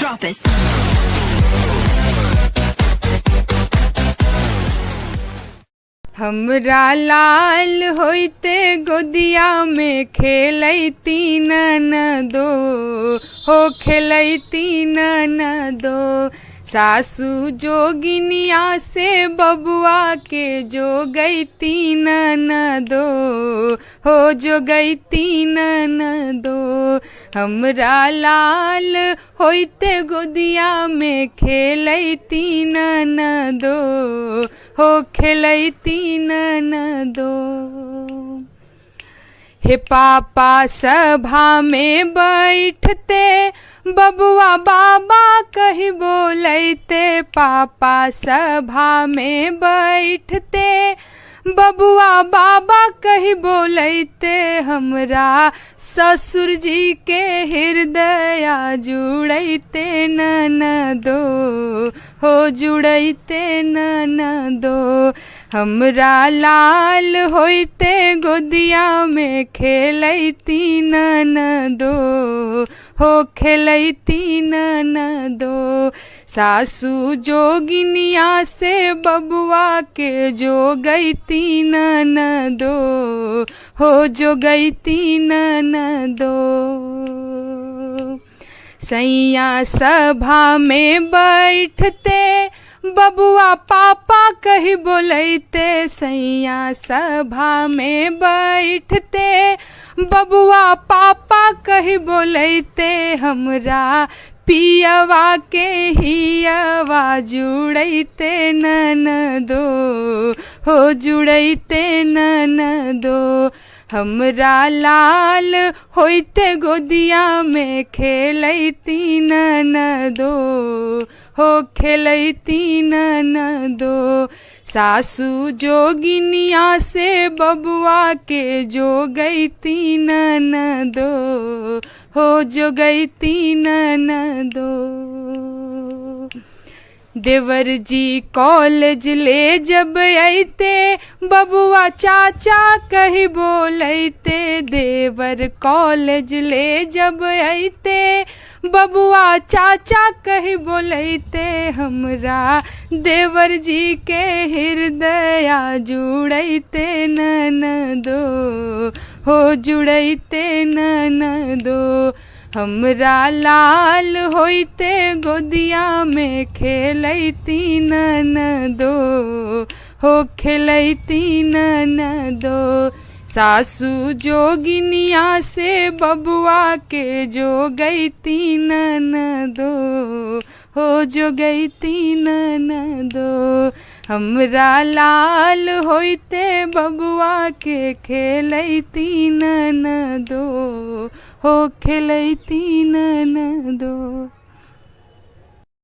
Drop it. हमरा लाल होइते गोदिया में खेलैती ननदो हो खेलैती ननदो। सासू जोगिनिया से बबुआ के जोगैती ननदो हो जोगैती ननदो। हमरा लाल होइते गोदिया में खेलैती ननदो हो खेलैती ननदो। हे पापा सभा में बैठते बबुआ बाबा कही बोलैते। पापा सभा में बैठते बबुआ बाबा कही बोलैते। हमरा ससुर जी के हृदय जुड़ैते ननदो हो जुड़ैते ननदो। हमरा लाल होइते गोदिया में खेलैती ननदो हो खेलैती ननदो। सासू जोगिनिया से बबुआ के जोगैती ननदो हो जोगैती ननदो। सैया सभा में बैठते बबुआ पापा कही बोलैते। सैया सभा में बैठते बबुआ पापा कही बोलैते। हमरा पियवा के हियवा जुड़ैते ननदो हो जुड़ैते ननदो। हमरा लाल होइते गोदिया में खेलैती ननदो हो खेलैती ननदो। सासू जोगिनिया से बबुआ के जोगैती ननदो हो जोगैती ननदो। देवर जी कॉलेज ले जब अइते बबुआ चाचा कही बोलैते। देवर कॉलेज ले जब अइते बबुआ चाचा कही बोलैते। हमरा देवर जी के हृदय जुड़ैते ननदो हो जुड़ैते ननदो। हमरा लाल होइते गोदिया में खेलैती ननदो हो खेलैती ननदो। सासू जोगिनिया से बबुआ के जोगैती ननदो हो जोगैती ननदो। हमरा लाल होइते बबुआ के खेलैती ननदो हो खेलैती ननदो।